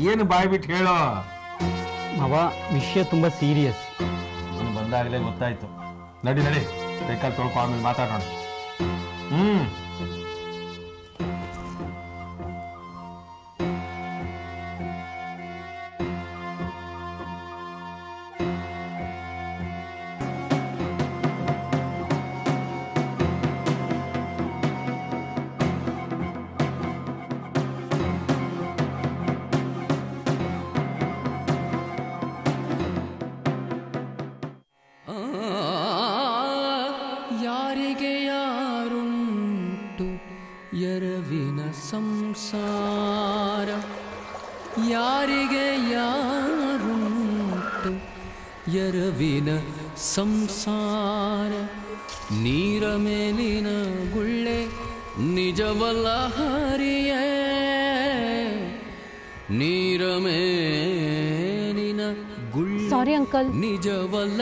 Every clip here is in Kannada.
ಏನು ಬಾಯ್ ಬಿಟ್ಟು ಹೇಳೋ ಮಾವ, ವಿಷಯ ತುಂಬಾ ಸೀರಿಯಸ್. ನೀನು ಬಂದಾಗಲೇ ಗೊತ್ತಾಯ್ತು. ನಡಿ ನಡಿ, ಕೈಕಾಲು ತೊಳ್ಕೊ, ಆಮೇಲೆ ಮಾತಾಡೋಣ. ಸಂಸಾರ ಯಾರಿಗೆ ಯಾರುಂಟು ಎರವಿನ ಸಂಸಾರ. ನೀರ ಮೇಲಿನ ಗುಳ್ಳೆ ನಿಜವಲ್ಲ ಹರಿಯೇ, ನೀರ ಮೇಲಿನ ಗುಳ್ಳೆ ಸಾರಿ ಅಂಕಲ್, ನಿಜವಲ್ಲ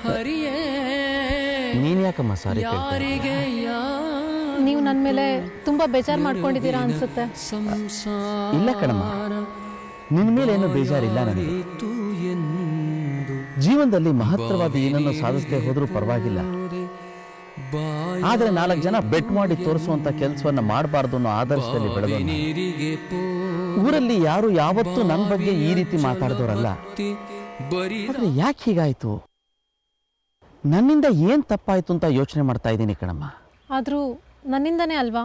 ಹರಿಯೇ. ನೀನ್ ಯಾಕಮ್ಮ ಸಾರಿ? ಯಾರಿಗೆ ನೀವು ನನ್ನ ಮೇಲೆ ತುಂಬಾ ಬೇಜಾರು ಮಾಡ್ಕೊಂಡಿದ್ದೀರಾ ಅನ್ಸುತ್ತೆ. ಇಲ್ಲ ಕಣಮ್ಮ, ನಿನ್ನ ಮೇಲೆ ಏನೋ ಬೇಜಾರಿಲ್ಲ ನನಗೆ. ಜೀವನದಲ್ಲಿ ಮಹತ್ತರವಾದ ಏನನ್ನು ಸಾಧಿಸದೆ ಹೋದ್ರೂ ಪರವಾಗಿಲ್ಲ, ಆದ್ರೆ 4 ಜನ ಬೆಟ್ ಮಾಡಿ ತೋರಿಸುವಂತ ಕೆಲಸವನ್ನ ಮಾಡಬಾರ್ದು ಅನ್ನೋ ಆದರ್ಶದಲ್ಲಿ ಬೆಳೆದ ಊರಲ್ಲಿ ಯಾರು ಯಾವತ್ತೂ ನನ್ನ ಬಗ್ಗೆ ಈ ರೀತಿ ಮಾತಾಡಿದವರಲ್ಲ. ಆದ್ರೆ ಯಾಕೆ ಹೀಗಾಯ್ತು, ನನ್ನಿಂದ ಏನ್ ತಪ್ಪಾಯ್ತು ಅಂತ ಯೋಚನೆ ಮಾಡ್ತಾ ಇದ್ದೀನಿ ಕಣಮ್ಮ. ಆದ್ರೂ ನನ್ನಿಂದನೇ ಅಲ್ವಾ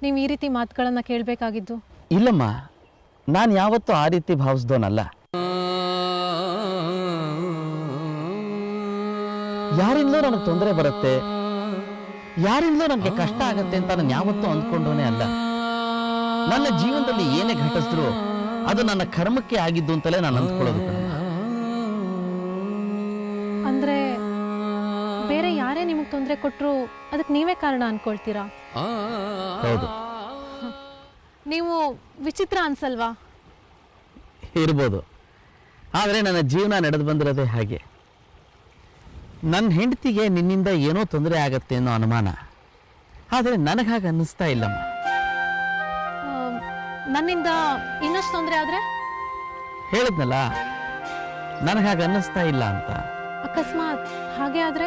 ನೀವು ಈ ರೀತಿ ಮಾತುಗಳನ್ನ ಕೇಳಬೇಕಾಗಿದ್ದು? ಇಲ್ಲಮ್ಮ, ನಾನು ಯಾವತ್ತೂ ಆ ರೀತಿ ಭಾವಿಸ್ದೋನಲ್ಲ. ಯಾರಿಂದಲೂ ನನಗೆ ತೊಂದರೆ ಬರುತ್ತೆ, ಯಾರಿಂದಲೂ ನನಗೆ ಕಷ್ಟ ಆಗತ್ತೆ ಅಂತ ನಾನು ಯಾವತ್ತೂ ಅಂದ್ಕೊಂಡೋನೇ ಅಲ್ಲ. ನನ್ನ ಜೀವನದಲ್ಲಿ ಏನೇ ಘಟಿಸಿದ್ರು ಅದು ನನ್ನ ಕರ್ಮಕ್ಕೆ ಆಗಿದ್ದು ಅಂತಲೇ ನಾನು ಅಂದ್ಕೊಳ್ಳೋದು ಕಣಮ್ಮ. ಅಂದ್ರೆ ಬೇರೆ ಯಾರೇ ನಿಮಗೆ ತೊಂದರೆ ಕೊಟ್ಟರು ಅದಕ್ಕೆ ನೀವೇ ಕಾರಣ ಅನ್ಕೊಳ್ತೀರಾ? ಹೌದು. ನೀವು ವಿಚಿತ್ರ ಅನ್ಸಲ್ವಾ? ಇರ್ಬೋದು, ಆದರೆ ನನ್ನ ಜೀವನ ನಡೆದು ಬಂದಿರೋದೇ ಹಾಗೆ. ನನ್ನ ಹೆಂಡತಿಗೆ ನಿನ್ನಿಂದ ಏನೋ ತೊಂದರೆ ಆಗತ್ತೆ ಅನ್ನೋ ಅನುಮಾನ, ಆದರೆ ನನಗೆ ಹಾಗೆ ಅನ್ನಿಸ್ತಾ ಇಲ್ಲಮ್ಮ. ನನ್ನಿಂದ ಇನ್ನಷ್ಟು ತೊಂದರೆ ಆದ್ರೆ? ಹೇಳಿದ್ನಲ್ಲ, ನನಗೆ ಹಾಗೆ ಅನ್ನಿಸ್ತಾ ಇಲ್ಲ ಅಂತ. ಅಕಸ್ಮಾತ್ ಹಾಗೆ ಆದ್ರೆ?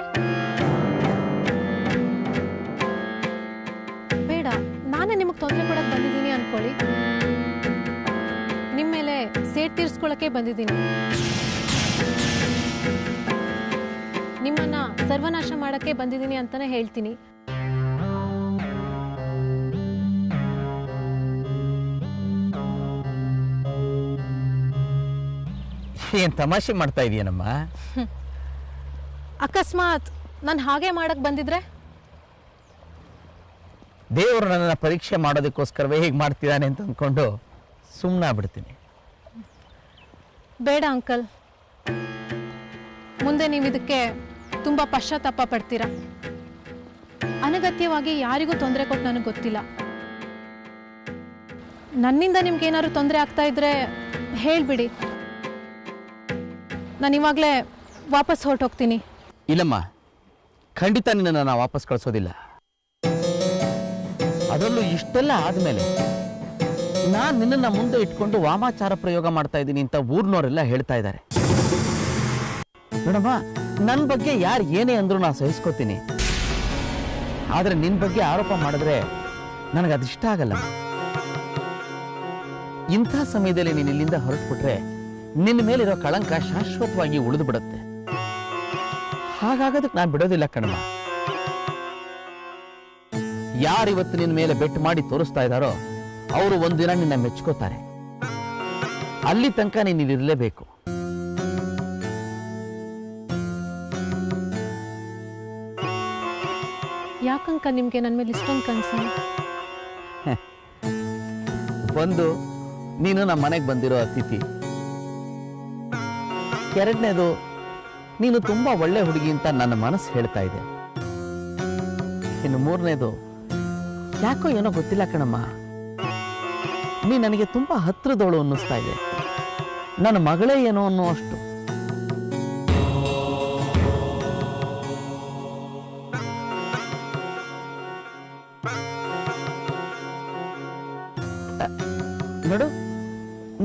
ಬೇಡ, ನಾನೇ ನಿಮಗೆ ತೊಂದರೆ ಕೊಡಕ್ ಬಂದಿದ್ದೀನಿ ಅನ್ಕೊಳ್ಳಿ. ನಿಮ್ಮ ಮೇಲೆ ಸೇಟ್ ತೀರ್ಸ್ಕೊಳಕ್ಕೆ ಬಂದಿದ್ದೀನಿ. ನಿಮ್ಮನ್ನ ಸರ್ವನಾಶ ಮಾಡಕ್ಕೆ ಬಂದಿದ್ದೀನಿ ಅಂತಾನೆ ಹೇಳ್ತೀನಿ. ಏನ್ ತಮಾಷೆ ಮಾಡ್ತಾ ಇದೀಯನಮ್ಮ? ಅಕಸ್ಮಾತ್ ನಾನು ಹಾಗೆ ಮಾಡಕ್ ಬಂದಿದ್ರೆ? ದೇವರು ನನ್ನನ್ನು ಪರೀಕ್ಷೆ ಮಾಡೋದಕ್ಕೋಸ್ಕರವೇ ಹೇಗೆ ಮಾಡ್ತಿದ್ದಾನೆ ಅಂತ ಅಂದ್ಕೊಂಡು ಸುಮ್ಮನಾಗ್ಬಿಡ್ತೀನಿ. ಬೇಡ ಅಂಕಲ್, ಮುಂದೆ ನೀವು ಇದಕ್ಕೆ ತುಂಬಾ ಪಶ್ಚಾತ್ತಾಪ ಪಡ್ತೀರಾ. ಅನಗತ್ಯವಾಗಿ ಯಾರಿಗೂ ತೊಂದರೆ ಕೊಟ್ಟು ನನಗೆ ಗೊತ್ತಿಲ್ಲ. ನನ್ನಿಂದ ನಿಮ್ಗೆ ಏನಾದ್ರು ತೊಂದರೆ ಆಗ್ತಾ ಇದ್ರೆ ಹೇಳ್ಬಿಡಿ, ನಾನು ಇವಾಗಲೇ ವಾಪಸ್ ಹೊರಟೋಗ್ತೀನಿ. ಇಲ್ಲಮ್ಮ, ಖಂಡಿತ ನಿನ್ನನ್ನು ನಾನು ವಾಪಸ್ ಕಳಿಸೋದಿಲ್ಲ. ಅದರಲ್ಲೂ ಇಷ್ಟೆಲ್ಲ ಆದ್ಮೇಲೆ ನಾನು ನಿನ್ನನ್ನು ಮುಂದೆ ಇಟ್ಕೊಂಡು ವಾಮಾಚಾರ ಪ್ರಯೋಗ ಮಾಡ್ತಾ ಇದ್ದೀನಿ ಅಂತ ಊರ್ನವರೆಲ್ಲ ಹೇಳ್ತಾ ಇದ್ದಾರೆ. ನೋಡಮ್ಮ, ನನ್ನ ಬಗ್ಗೆ ಯಾರು ಏನೇ ಅಂದ್ರೂ ನಾನು ಸಹಿಸ್ಕೋತೀನಿ, ಆದ್ರೆ ನಿನ್ನ ಬಗ್ಗೆ ಆರೋಪ ಮಾಡಿದ್ರೆ ನನಗೆ ಅದಿಷ್ಟ ಆಗಲ್ಲ. ಇಂಥ ಸಮಯದಲ್ಲಿ ನೀನು ಇಲ್ಲಿಂದ ಹೊರಟ್ಬಿಟ್ರೆ ನಿನ್ನ ಮೇಲಿರೋ ಕಳಂಕ ಶಾಶ್ವತವಾಗಿ ಉಳಿದು ಬಿಡುತ್ತೆ. ಹಾಗಾಗೋದಕ್ಕೆ ನಾನು ಬಿಡೋದಿಲ್ಲ ಕಣಮ್ಮ. ಯಾರಿವತ್ತು ನಿನ್ನ ಮೇಲೆ ಬೆಟ್ಟು ಮಾಡಿ ತೋರಿಸ್ತಾ ಇದ್ದಾರೋ ಅವರು ಒಂದಿನ ನಿನ್ನ ಮೆಚ್ಕೋತಾರೆ. ಅಲ್ಲಿ ತನಕ ನೀನು ಇಲ್ಲಿರಲೇಬೇಕು. ಯಾಕಂಕ ನಿಮ್ಗೆ ನನ್ನ ಮೇಲೆ ಇಷ್ಟೊಂದು ಕನಸು? ಒಂದು, ನೀನು ನಮ್ಮ ಮನೆಗೆ ಬಂದಿರೋ ಅತಿಥಿ. ಎರಡನೇದು, ನೀನು ತುಂಬಾ ಒಳ್ಳೆ ಹುಡುಗಿ ಅಂತ ನನ್ನ ಮನಸ್ಸು ಹೇಳ್ತಾ ಇದೆ. ಇನ್ನು ಮೂರನೇದು, ಯಾಕೋ ಏನೋ ಗೊತ್ತಿಲ್ಲ ಕಣಮ್ಮ, ನೀ ನನಗೆ ತುಂಬಾ ಹತ್ರದವಳು ಅನ್ನಿಸ್ತಾ ಇದೆ. ನನ್ನ ಮಗಳೇ ಏನೋ ಅನ್ನೋ ಅಷ್ಟು. ನೋಡು,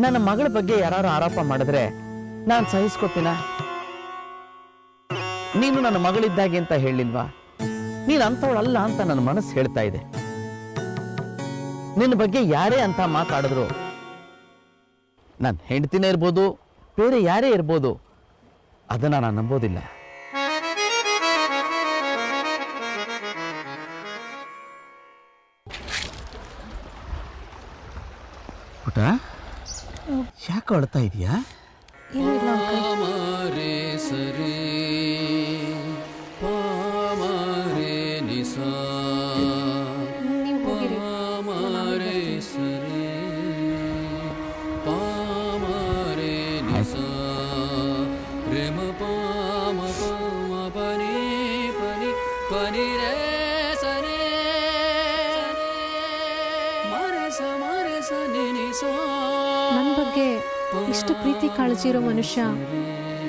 ನನ್ನ ಮಗಳ ಬಗ್ಗೆ ಯಾರು ಆರೋಪ ಮಾಡಿದ್ರೆ ನಾನು ಸಹಿಸ್ಕೋತೀನ? ನೀನು ನನ್ನ ಮಗಳಿದ್ದಾಗೆ ಅಂತ ಹೇಳಿಲ್ವಾ? ನೀನು ಅಂಥವಳಲ್ಲ ಅಂತ ನನ್ನ ಮನಸ್ಸು ಹೇಳ್ತಾ ಇದೆ. ನಿನ್ನ ಬಗ್ಗೆ ಯಾರೇ ಅಂತ ಮಾತಾಡಿದ್ರು, ನನ್ನ ಹೆಂಡತಿನೇ ಇರ್ಬೋದು, ಬೇರೆ ಯಾರೇ ಇರ್ಬೋದು, ಅದನ್ನ ನಾನು ನಂಬೋದಿಲ್ಲ. ಪುಟ, ಯಾಕೆ ಅಳ್ತಾ ಇದೀಯಾ? ಪಾಮರೆ ಸರೆ ಪಾಮರೆ ನಿಸಾ ಪಾಮರೆ ಸರೆ ಪಾಮರೆ ನಿಸಾ ರೇಮ ಪಾಮ ಪಾಮ ಪನಿ ಪನಿ ಪನಿ ರೇ ಸರೆ ಮಾರೆ ಸ ನಿಸಾ. ನನ್ನ ಬಗ್ಗೆ ಇಷ್ಟು ಪ್ರೀತಿ ಕಾಳಜಿ ಇರೋ ಮನುಷ್ಯ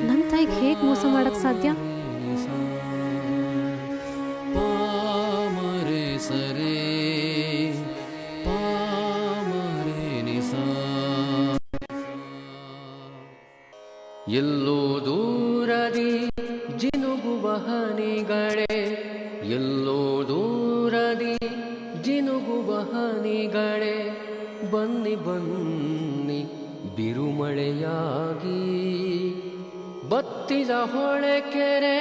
ನನ್ನ ತಾಯಿಗೆ ಹೇಗೆ ಮೋಸ ಮಾಡಕ್ ಸಾಧ್ಯ? ಪಾಮರೆ ಸರೆ ಪಾಮರೆ ನಿಸಾ. ಎಲ್ಲೋ ದೂರದಿ ಜಿನುಗುವ ಹನಿಗಳೇ, ಎಲ್ಲೋ ದೂರದಿ ಜಿನುಗುವ ಹನಿಗಳೇ, ಬನ್ನಿ ಬನ್ನಿ ಬಿರುಮಳೆಯಾಗಿ ಬತ್ತಿದ ಹೊಳೆ ಕೆರೆ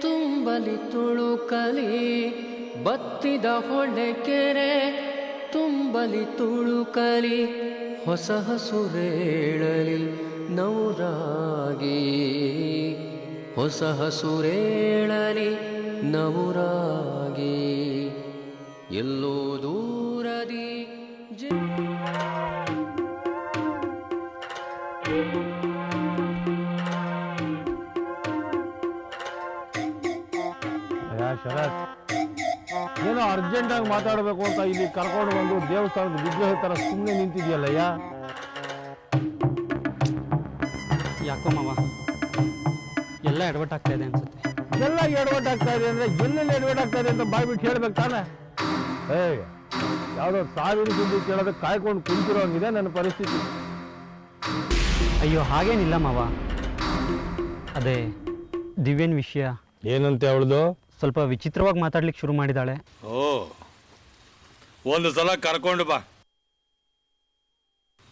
ತುಂಬಲಿ ತುಳುಕಲಿ, ಬತ್ತಿದ ಹೊಳೆ ಕೆರೆ ತುಂಬಲಿ ತುಳುಕಲಿ, ಹೊಸ ಹಸುರೇಳಲಿ ನವುರಾಗಿ, ಹೊಸ ಹಸುರೇಳಲಿ ನವುರಾಗಿ. ಎಲ್ಲೋ ದೂರದಿ ಶರತ್, ಏನೋ ಅರ್ಜೆಂಟ್ ಆಗಿ ಮಾತಾಡಬೇಕು ಅಂತ ಇಲ್ಲಿ ಕರ್ಕೊಂಡು ಬಂದು ದೇವಸ್ಥಾನದ ವಿಗ್ರಹ ತರ ಸುಮ್ಮನೆ ನಿಂತಿದ್ಯಲ್ಲಯ್ಯ. ಯಾಕೋ ಮಾವ ಎಲ್ಲ ಎಡವಟ್ ಆಗ್ತಾ ಇದೆ ಅನ್ಸುತ್ತೆ. ಎಲ್ಲ ಎಡವಟ್ ಆಗ್ತಾ ಇದೆ ಅಂದ್ರೆ ಎಲ್ಲೆಲ್ಲಿ ಎಡವಟ್ ಆಗ್ತಾ ಇದೆ ಅಂತ ಬಾಯ್ಬಿಟ್ಟು ಹೇಳ್ಬೇಕು ತಾನೆ. ಯಾವುದೋ ಸಾವಿರ ಸುದ್ದಿ ಕೇಳೋದಕ್ಕೆ ಕಾಯ್ಕೊಂಡು ಕುಂತಿರೋಂಗಿದೆ ನನ್ನ ಪರಿಸ್ಥಿತಿ. ಅಯ್ಯೋ ಹಾಗೇನಿಲ್ಲ ಮಾವ, ಅದೇ ದಿವ್ಯನ್ ವಿಷಯ. ಏನಂತೆ ಅವಳದು? ಸ್ವಲ್ಪ ವಿಚಿತ್ರವಾಗಿ ಮಾತಾಡ್ಲಿಕ್ಕೆ ಶುರು ಮಾಡಿದಾಳೆ. ಓ, ಒಂದು ಸಲ ಕರ್ಕೊಂಡು ಬಾ.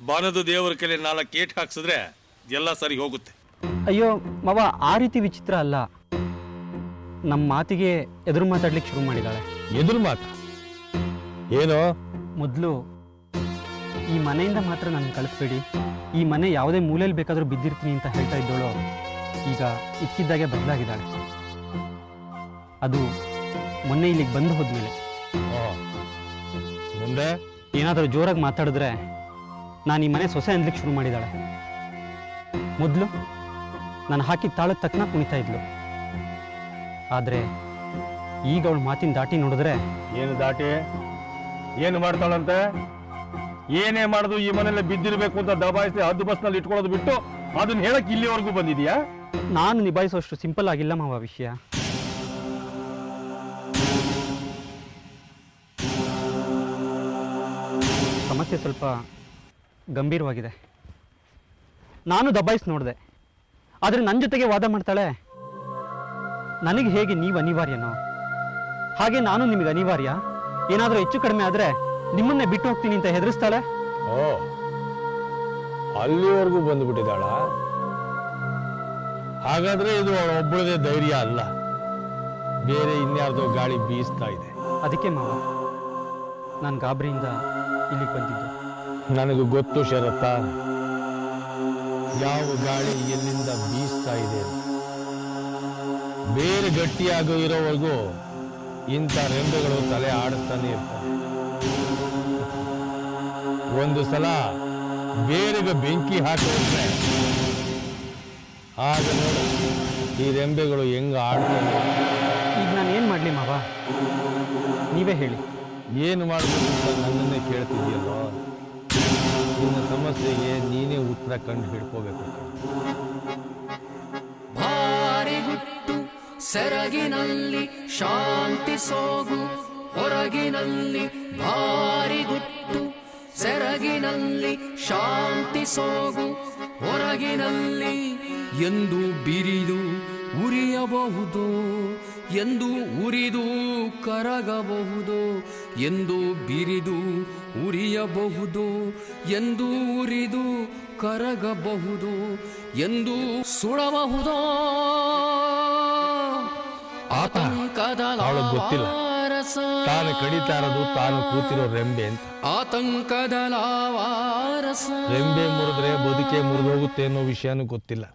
ಬಾನದು ದೇವರ ಕೈಲಿ 4 ಏಟ್ ಹಾಕ್ಸಿದ್ರೆ ಎಲ್ಲ ಸರಿ ಹೋಗುತ್ತೆ. ಅಯ್ಯೋ ಮಾವ, ಆ ರೀತಿ ವಿಚಿತ್ರ ಅಲ್ಲ. ನಮ್ಮ ಮಾತಿಗೆ ಎದುರು ಮಾತಾಡ್ಲಿಕ್ಕೆ ಶುರು ಮಾಡಿದಾಳೆ. ಎದುರು ಮಾತು ಏನು? ಮೊದಲು ಈ ಮನೆಯಿಂದ ಮಾತ್ರ ನನ್ನ ಕಳಿಸ್ಬೇಡಿ, ಈ ಮನೆ ಯಾವುದೇ ಮೂಲೆಯಲ್ಲಿ ಬೇಕಾದರೂ ಬಿದ್ದಿರ್ತೀನಿ ಅಂತ ಹೇಳ್ತಾ ಇದ್ದೋಳು ಈಗ ಇಕ್ಕಿದ್ದಾಗೆ ಬದಲಾಗಿದ್ದಾಳೆ. ಅದು ಮೊನ್ನೆ ಇಲ್ಲಿಗೆ ಬಂದು ಹೋದ್ಮೇಲೆ. ಮುಂದೆ ಏನಾದರೂ ಜೋರಾಗಿ ಮಾತಾಡಿದ್ರೆ ನಾನು ಈ ಮನೆ ಸೊಸೆ ಅನ್ಲಿಕ್ಕೆ ಶುರು ಮಾಡಿದ್ದಾಳೆ. ಮೊದಲು ನಾನು ಹಾಕಿದ ತಾಳದ ತಕ್ಕನ ಕುಣಿತಾ ಇದ್ಲು. ಆದರೆ ಈಗ ಅವಳು ಮಾತಿನ ದಾಟಿ ನೋಡಿದ್ರೆ. ಏನು ದಾಟಿ? ಏನು ಮಾಡ್ತಾಳಂತೆ? ಏನೇ ಮಾಡುದು ಈ ಮನೆಯಲ್ಲೇ ಬಿದ್ದಿರ್ಬೇಕು ಅಂತ ದಬಾಯಿಸಿ ಹದ್ದು ಬಸ್ನಲ್ಲಿ ಇಟ್ಕೊಳ್ಳೋದು ಬಿಟ್ಟು ಅದನ್ನ ಹೇಳಕ್ ಇಲ್ಲಿವರೆಗೂ ಬಂದಿದ್ಯಾ? ನಾನು ನಿಭಾಯಿಸೋಷ್ಟು ಸಿಂಪಲ್ ಆಗಿಲ್ಲ ಮಾವ ವಿಷಯ. ಸಮಸ್ಯೆ ಸ್ವಲ್ಪ ಗಂಭೀರವಾಗಿದೆ. ನಾನು ದಬಾಯಿಸಿ ನೋಡಿದೆ, ಆದರೆ ನನ್ನ ಜೊತೆಗೆ ವಾದ ಮಾಡ್ತಾಳೆ. ನನಗೆ ಹೇಗೆ ನೀವು ಅನಿವಾರ್ಯನೋ ಹಾಗೆ ನಾನು ನಿಮಗೆ ಅನಿವಾರ್ಯ. ಏನಾದರೂ ಹೆಚ್ಚು ಕಡಿಮೆ ಆದರೆ ನಿಮ್ಮನ್ನೇ ಬಿಟ್ಟು ಹೋಗ್ತೀನಿ ಅಂತ ಹೆದರಿಸ್ತಾಳೆ. ಓ, ಅಲ್ಲಿವರೆಗೂ ಬಂದುಬಿಟ್ಟಿದ್ದಾಳ? ಹಾಗಾದ್ರೆ ಇದು ಒಬ್ಬಳದೇ ಧೈರ್ಯ ಅಲ್ಲ, ಬೇರೆ ಇನ್ಯಾರ್ದೋ ಗಾಳಿ ಬೀಸ್ತಾ ಇದೆ. ಅದಕ್ಕೆ ಮಾವ ನಾನು ಗಾಬರಿಯಿಂದ ಇಲ್ಲಿಗೆ ಬಂದಿದ್ದು. ನನಗೂ ಗೊತ್ತು ಶರತ್ತ, ಯಾವ ಗಾಳಿ ಎಲ್ಲಿಂದ ಬೀಸ್ತಾ ಇದೆ. ಬೇರೆ ಗಟ್ಟಿಯಾಗೋ ಇರೋವರೆಗೂ ಇಂಥ ರೆಂಬೆಗಳು ತಲೆ ಆಡಿಸ್ತಾನೆ ಇರ್ತವೆ. ಒಂದು ಸಲ ಬೇರೆಗೆ ಬೆಂಕಿ ಹಾಕಿದ್ರೆ ಆಗ ನೋಡು ಈ ರೆಂಬೆಗಳು ಹೆಂಗ ಆಡ್ತವೆ. ಈಗ ನಾನು ಏನು ಮಾಡಲಿ ಮಾವ, ನೀವೇ ಹೇಳಿ. ಏನು ಮಾಡಬೇಕು ಅಂತ ನನ್ನನ್ನೇ ಕೇಳ್ತಿದ್ಯಲ್ಲೋ? ನಿನ್ನ ಸಮಸ್ಯೆಗೆ ನೀನೇ ಉತ್ತರ ಕಂಡು ಹಿಡ್ಕೋಬೇಕು. ಭಾರಿ ಗುಟ್ಟು ಸೆರಗಿನಲ್ಲಿ ಶಾಂತಿ ಸೋಗು, ಹೊರಗಿನಲ್ಲಿ ಭಾರಿ ಗುಟ್ಟು ಸೆರಗಿನಲ್ಲಿ ಶಾಂತಿ ಸೋಗು ಹೊರಗಿನಲ್ಲಿ ಎಂದು ಬಿರಿದು ಉರಿಯಬಹುದು ಎಂದು ಉರಿದು ಕರಗಬಹುದು ಎಂದು ಬಿರಿದು ಉರಿಯಬಹುದು ಎಂದು ಉರಿದು ಕರಗಬಹುದು ಎಂದು ಸುಡಬಹುದು ಆತಂಕದ ಗೊತ್ತಿಲ್ಲ ತಾನು ಕಡಿತಾ ಇರೋದು ತಾನು ಕೂತಿರೋ ರೆಂಬೆ ಅಂತ. ಆತಂಕದ ಲಾವಾರಸ ರೆಂಬೆ ಮುರಿದ್ರೆ ಬದುಕೆ ಮುರಿದೋಗುತ್ತೆ ಅನ್ನೋ ವಿಷಯನೂ ಗೊತ್ತಿಲ್ಲ.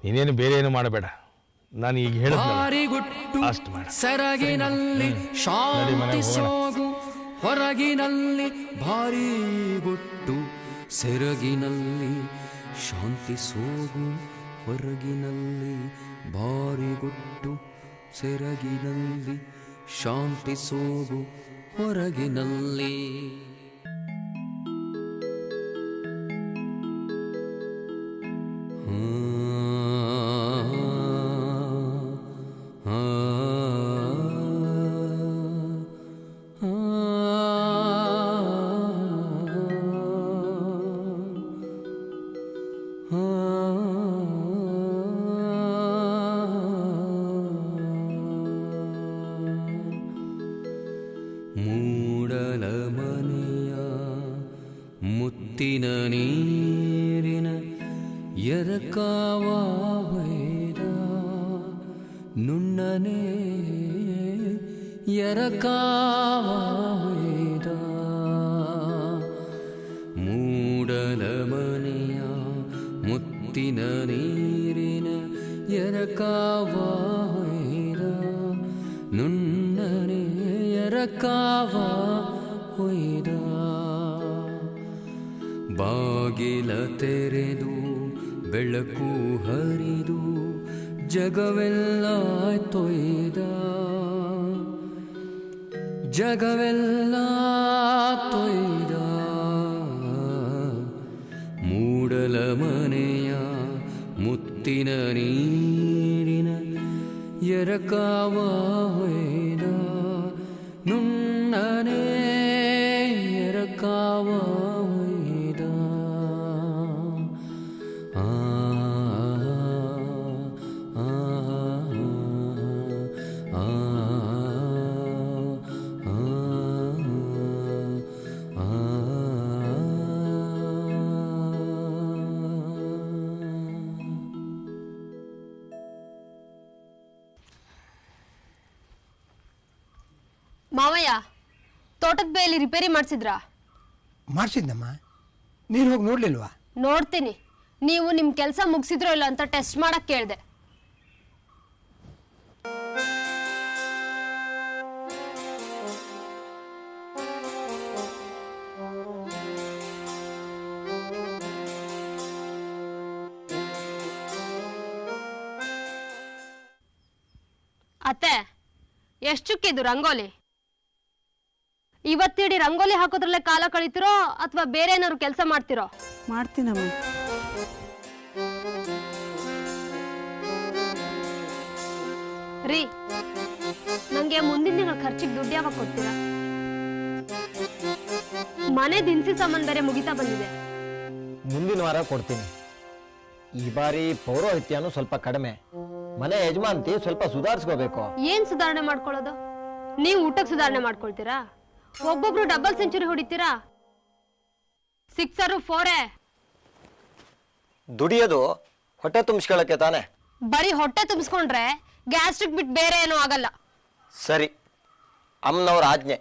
ನೀನೇನು ಬೇರೆ ಏನು ಮಾಡಬೇಡ, ನಾನು ಈಗ ಹೇಳಿದ್ದು ಅಷ್ಟು ಮಾಡ. ಸೆರಗಿನಲ್ಲಿ ಶಾಂತಿ ಸೋಗು ಹೊರಗಿನಲ್ಲಿ ಭಾರಿ ಗುಟ್ಟು ಸೆರಗಿನಲ್ಲಿ ಶಾಂತಿ ಸೋಗು ಹೊರಗಿನಲ್ಲಿ ಭಾರಿ ಗುಟ್ಟು ಸೆರಗಿನಲ್ಲಿ ಶಾಂತಿ ಸೋಗು ಹೊರಗಿನಲ್ಲಿ. ಮೂಡಲ ಮನೆಯ ಮುತ್ತಿನ ನೀರಿನ ಎರಕಾವ ಹೊಯ್ದ ನುಣ್ಣನೆ ಎರಕಾವ ಹೊಯ್ದ ಮೂಡಲ ಮನೆಯ ಮುತ್ತಿನ ನೀರಿನ ಎರಕಾವ ಹೊಯ್ದ ನುಣ್ಣನೆ ಎರಕಾವ ಹೊಯ್ದ ಬಾಗಿಲ ತೆರೆದು ಬೆಳಕು ಹರಿದು ಜಗವೆಲ್ಲ ತೊಯ್ದ ಜಗವೆಲ್ಲ ತೊಯ್ದ ಮೂಡಲ ಮನೆಯ ಮುತ್ತಿನ ನೀರಿನ ಎರಕಾವ ಹೊಯ್ದ ನುಣ್ಣನೆ ಎರಕಾವ ಹೊಯ್ದ. ಆ ಆ ಆ ಮಾವಯ್ಯ, ತೋಟದ ಬೇಲಿ ರಿಪೇರಿ ಮಾಡಿಸಿದ್ರಾ? ಮಾಡಿಸಿದ್ನಮ್ಮ. ನೀನು ಹೋಗಿ ನೋಡ್ಲಿಲ್ವಾ? ನೋಡ್ತೀನಿ. ನೀವು ನಿಮ್ಮ ಕೆಲಸ ಮುಗಿಸಿದ್ರೋ ಇಲ್ಲ ಅಂತ ಟೆಸ್ಟ್ ಮಾಡಕ್ ಕೇಳಿದೆ. ಅತ್ತೆ, ಎಷ್ಟು ಚುಕ್ಕಿದು ರಂಗೋಲಿ? ಇವತ್ತಿಡೀ ರಂಗೋಲಿ ಹಾಕೋದ್ರಲ್ಲೇ ಕಾಲ ಕಳಿತಿರೋ ಅಥವಾ ಬೇರೆ ಏನಾದ್ರು ಕೆಲಸ ಮಾಡ್ತಿರೋ? ಮಾಡ್ತೀನಮ್ಮ. ರೀ, ನಂಗೆ ಮುಂದಿನ ತಿಂಗಳ ಖರ್ಚಿಗೆ ದುಡ್ಡು ಯಾವಾಗ ಕೊಡ್ತೀರಾ? ಮನೆ ದಿನಸಿ ಸಾಮಾನು ಬೇರೆ ಮುಗಿತಾ ಬಂದಿದೆ. ಮುಂದಿನ ವಾರ ಕೊಡ್ತೀನಿ. ಈ ಬಾರಿ ಪೌರೋಹಿತ್ಯನೂ ಸ್ವಲ್ಪ ಕಡಿಮೆ. ಮನೆ ಯಜಮಾನ್ತಿ ಸ್ವಲ್ಪ ಸುಧಾರಿಸ್ಕೋಬೇಕು. ಏನ್ ಸುಧಾರಣೆ ಮಾಡ್ಕೊಳ್ಳೋದು? ನೀವು ಊಟಕ್ಕೆ ಸುಧಾರಣೆ ಮಾಡ್ಕೊಳ್ತೀರಾ? ಒಬ್ಬೊಬ್ರು ಡಬಲ್ ಸೆಂಚುರಿ ಹೊಡಿತೀರಾ? ಸಿಕ್ಸರು ಫೋರೇ. ದುಡಿಯೋದು ಹೊಟ್ಟೆ ತುಂಬಿಸ್ಕೊಳ್ಳಕ್ಕೆ ತಾನೆ. ಬರೀ ಹೊಟ್ಟೆ ತುಂಬಿಸ್ಕೊಂಡ್ರೆ ಗ್ಯಾಸ್ಟ್ರಿಕ್ ಬಿಟ್ಟು ಬೇರೆ ಏನೂ ಆಗಲ್ಲ. ಸರಿ, ಅಮ್ಮನವ್ರ ಆಜ್ಞೆ.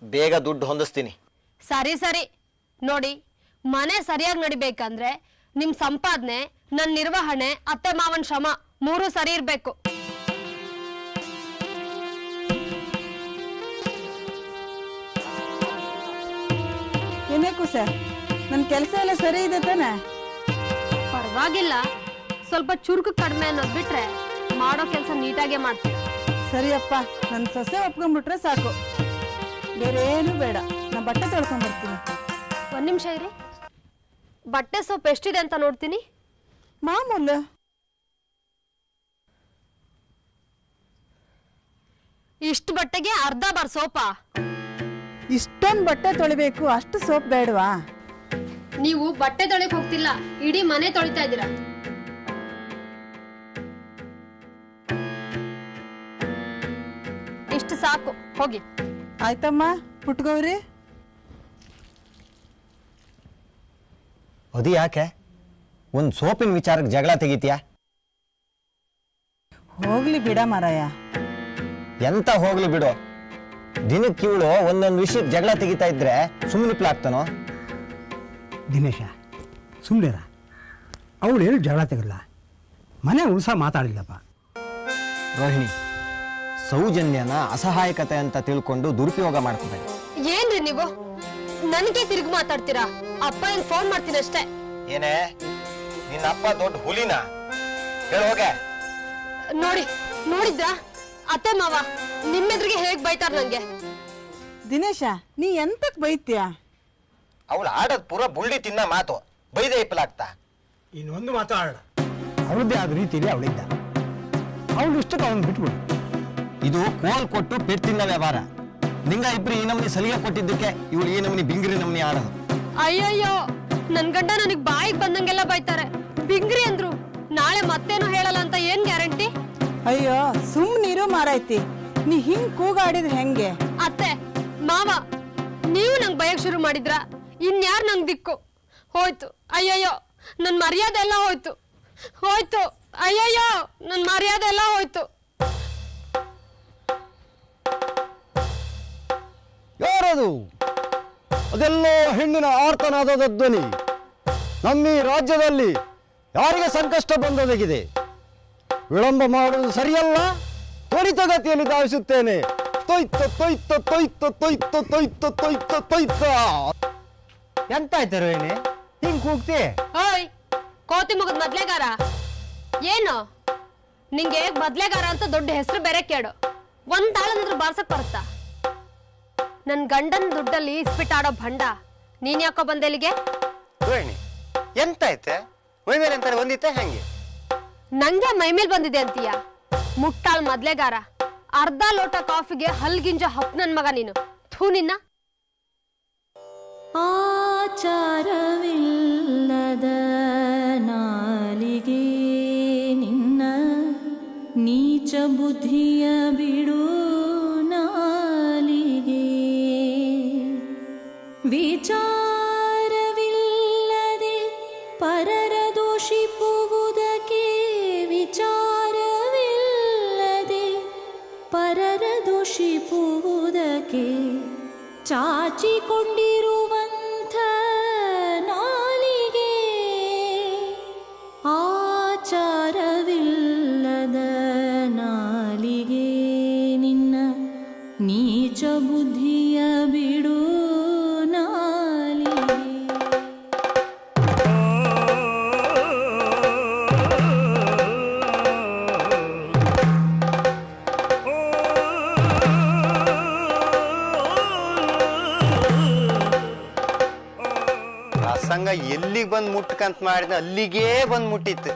ಬೇಗ ದುಡ್ಡು ಹೊಂದಿಸ್ತೀನಿ. ಸರಿ ಸರಿ. ನೋಡಿ, ಮನೆ ಸರಿಯಾಗಿ ನಡಿಬೇಕಂದ್ರೆ ನಿಮ್ ಸಂಪಾದನೆ, ನನ್ನ ನಿರ್ವಹಣೆ, ಅತ್ತೆ ಮಾವನ್ ಶ್ರಮ ಮೂರೂ ಸರಿ ಇರ್ಬೇಕು. ಏನೇಕು ಸರ್, ನನ್ನ ಕೆಲಸ ಎಲ್ಲ ಸರಿ ಇದೆ ತಾನೆ? ಪರವಾಗಿಲ್ಲ. ಸ್ವಲ್ಪ ಚುರುಕು ಕಡಿಮೆ ಅನ್ನೋದು ಬಿಟ್ರೆ ಮಾಡೋ ಕೆಲಸ ನೀಟಾಗೆ ಮಾಡ್ತೀನಿ. ಸರಿಯಪ್ಪ, ನನ್ನ ಸೊಸೆ ಒಪ್ಕೊಂಡ್ಬಿಟ್ರೆ ಸಾಕು, ಬೇರೆ ಏನು ಬೇಡ. ನಾ ಬಟ್ಟೆ ತೊಳ್ಕೊಂಡ್ಬರ್ತೀನಿ. ಒಂದ್ ನಿಮಿಷ ಇರಿ. ಬಟ್ಟೆ ಸೋಪ್ ಎಷ್ಟಿದೆ ಅಂತ ನೋಡ್ತೀನಿ. ಮಾಮೂಲು. ಇಷ್ಟು ಬಟ್ಟೆಗೆ ಅರ್ಧ ಬಾರ್ ಸೋಪಾ? ಇಷ್ಟೊಂದು ಬಟ್ಟೆ ತೊಳಿಬೇಕು, ಅಷ್ಟು ಸೋಪ್ ಬೇಡವಾ? ನೀವು ಬಟ್ಟೆ ತೊಳೆಕ್ ಹೋಗ್ತಿಲ್ಲ, ಇಡೀ ಮನೆ ತೊಳಿತಾ ಇದ್ದೀರಾ. ಇಷ್ಟು ಸಾಕು, ಹೋಗಿ. ಆಯ್ತಮ್ಮ ಪುಟ್ಗೌರಿ. ಅದು ಯಾಕೆ ಒಂದು ಸೋಪಿನ ವಿಚಾರಕ್ಕೆ ಜಗಳ ತೆಗಿತೀಯಾ? ಹೋಗ್ಲಿ ಬಿಡ ಮಾರಾಯ. ಎಂತ ಹೋಗ್ಲಿ ಬಿಡು, ದಿನಕ್ಕೆ ಇವಳು ಒಂದೊಂದು ವಿಷಯಕ್ಕೆ ಜಗಳ ತೆಗಿತಾ ಇದ್ರೆ ಸುಮ್ಮನಿಪ್ಲಾಗ್ತಾನೋ? ದಿನೇಶ ಸುಮ್ಮನಿರ, ಅವಳು ಏನು ಜಗಳ ತೆಗಲ್ಲ, ಮನೆ ಉಳ್ಸ ಮಾತಾಡಲಿಲ್ಲಪ್ಪ. ರೋಹಿಣಿ, ಸೌಜನ್ಯನ ಅಸಹಾಯಕತೆ ಅಂತ ತಿಳ್ಕೊಂಡು ದುರುಪಯೋಗ ಮಾಡ್ಕೋಬೇಡ. ಏನ್ರಿ ನೀವು ನನಗೆ ತಿರುಗಿ ಮಾತಾಡ್ತೀರಾ? ಅಪ್ಪ ಹೆಂಗ್ ಫೋನ್ ಮಾಡ್ತೀನಿ ಅಷ್ಟೇ. ಏನೇ ನಿನ್ನ ಅಪ್ಪ ದೊಡ್ಡ ಹುಲಿನ? ಹೇಳೋಗೆ. ನೋಡಿದ್ರಾ ಅತ್ತೆ ಮಾವ ನಿಮ್ಮೆದ್ರಿಗೆ ಹೇಗ್ ಬೈತಾರ ನಂಗೆ. ದಿನೇಶ, ನೀ ಎಂತಕ್ ಬೈತೀಯ? ಅವಳು ಆಡೋದ್ ಪೂರ ಬುಳ್ಳಿ ತಿನ್ನ ಮಾತು, ಬೈದೆ ಇಪ್ಪಲಾಗ್ತಾ. ಇನ್ನೊಂದು ಮಾತಾಡೋಣ, ಅವಳದ್ದೇ ಆದ ರೀತಿಯಲ್ಲಿ ಅವಳಿದ್ದ, ಅವಳು ಇಷ್ಟಕ್ಕೆ ಅವನು ಬಿಟ್ಬಿಡು. ಇದು ಕೋಲ್ ಕೊಟ್ಟು ಪೆಟ್ ತಿನ್ನ ವ್ಯವಹಾರ. ನಿಂಗ ಇಬ್ರು ಈ ನಮ್ನಿ ಸಲಿಗೆ ಕೊಟ್ಟಿದ್ದಕ್ಕೆ ಇವಳು ಈ ನಮ್ನಿ ಬಿಂಗ್ರಿ ನಮ್ನಿ ಆಡೋದು. ಅಯ್ಯಯ್ಯೋ, ನನ್ ಗಂಡ ನನಗ್ ಬಾಯಿಗೆ ಬಂದಂಗೆಲ್ಲ ಬೈತಾರೆ. ಬಿಂಗ್ರಿ ಅಂದ್ರು, ನಾಳೆ ಮತ್ತೇನು ಹೇಳಲ್ಲ ಅಂತ ಏನ್ ಗ್ಯಾರಂಟಿ? ಅಯ್ಯೋ ಸುಮ್ನಿರು ಮಾರಾಯ್ತಿ, ನೀ ಹಿಂಗ್ ಕೂಗಾಡಿದ್ರೆ ಹೆಂಗೆ? ಅತ್ತೆ ಮಾವ ನೀವು ನಂಗ್ ಬಯಕ್ ಶುರು ಮಾಡಿದ್ರ, ಇನ್ಯಾರ್ ನಂಗ್ ದಿಕ್ಕು? ಹೋಯ್ತು, ಅಯ್ಯಯ್ಯೋ ನನ್ ಮರ್ಯಾದೆ ಎಲ್ಲ ಹೋಯ್ತು. ಅಯ್ಯಯ್ಯೋ ನನ್ ಮರ್ಯಾದೆ ಎಲ್ಲ ಹೋಯ್ತು. ಯಾರದು? ಅದೆಲ್ಲೋ ಹೆಣ್ಣಿನ ಆರ್ತನಾದ ಧ್ವನಿ. ನಮ್ಮ ಈ ರಾಜ್ಯದಲ್ಲಿ ಯಾರಿಗೆ ಸಂಕಷ್ಟ ಬಂದೊದಗಿದೆ? ವಿಳಂಬ ಮಾಡುವುದು ಸರಿಯಲ್ಲ, ತ್ವರಿತಗತಿಯಲ್ಲಿ ಧಾವಿಸುತ್ತೇನೆ. ತೊಯ್ತ ತೊಯ್ತ ತೊಯ್ತ ತೊಯ್ತ ತೊಯ್ತ ತೊಯ್ತ ತೊಯ್ತ. ಎಂತಾಯ್ತು ರೋಹಿಣಿ ಹಿಂಗ್ ಕೂಗ್ತಿ? ಓಯ್ ಕೋತಿ ಮುಗದ್ ಮೊದ್ಲೇಗಾರ ಏನು? ನಿಂಗೆ ಮೊದ್ಲೇಗಾರ ಅಂತ ದೊಡ್ಡ ಹೆಸರು ಬೇರೆ ಕೇಳು. ಒಂದ್ ತಾಳನಾದ್ರೂ ಬಾರ್ಸಕ್ ಬರುತ್ತಾ? ನನ್ ಗಂಡನ್ ದುಡ್ಡಲ್ಲಿ ಇಸ್ಬಿಟ್ಟಾಡೋ ಭಂಡ ನೀನ್ ಯಾಕೋ ಬಂದೆಲಿಗೆ? ರೋಹಿಣಿ ಎಂತಾಯ್ತೆ? ಮೈ ಮೇಲೆ ಅಂತಾರೆ ಒಂದಿತ್ತೆ ಹೆಂಗೆ? ನಂಗೆ ಮೈಮೇಲ್ ಬಂದಿದೆ ಅಂತೀಯ? ಮುಟ್ಟಾಳ್ ಮೊದ್ಲೇಗಾರ, ಅರ್ಧ ಲೋಟ ಕಾಫಿಗೆ ಹಲ್ಗಿಂಜ ಹಪ್ ನನ್ ಮಗ ನೀನು. ಥೂ ನಿನ್ನ. ಆಚಾರವಿಲ್ಲದ ನಾಲಿಗೆ ನಿನ್ನ ನೀಚ ಬುದ್ಧಿಯ ಬಿಡು ನಾಲಿಗೆ. ವಿಚಾರವಿಲ್ಲದೆ ಪರರ ದೋಷಿಪುವುದಕ್ಕೆ, ವಿಚಾರವಿಲ್ಲದೆ ಪರರ ದೋಷಿಪುವುದಕ್ಕೆ ಚಾಚಿಕೊಂಡಿರುವಂಥ ನಾಲಿಗೆ. ಆಚಾರವಿಲ್ಲದ ನಾಲಿಗೆ ನಿನ್ನ ನೀಚ ಬುದ್ಧಿಯ ಬಿಡು ನಾಲಿಗೆ. ಪ್ರಸಂಗ ಎಲ್ಲಿಗೆ ಬಂದು ಮುಟ್ಕಂತ ಮಾಡಿದ ಅಲ್ಲಿಗೇ ಬಂದು ಮುಟ್ಟಿತ್ತು.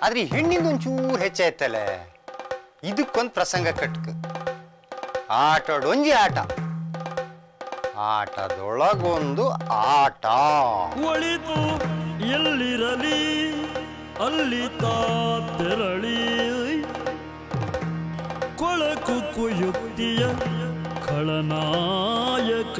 ಆದ್ರೆ ಈ ಹೆಣ್ಣಿಂದ ಒಂಚೂರು ಹೆಚ್ಚಾಯ್ತಲ್ಲ, ಇದಕ್ಕೊಂದು ಪ್ರಸಂಗ ಕಟ್ಕ. ಆಟದೊಂಜಿ ಆಟ, ಆಟದೊಳಗೊಂದು ಆಟ. ಒಳಿತು ಎಲ್ಲಿರಲಿ ಅಲ್ಲಿ ತೆರಳಿ, ಕೊಳಕು ಕುಯುಕ್ತಿಯ ಖಳನಾಯಕ.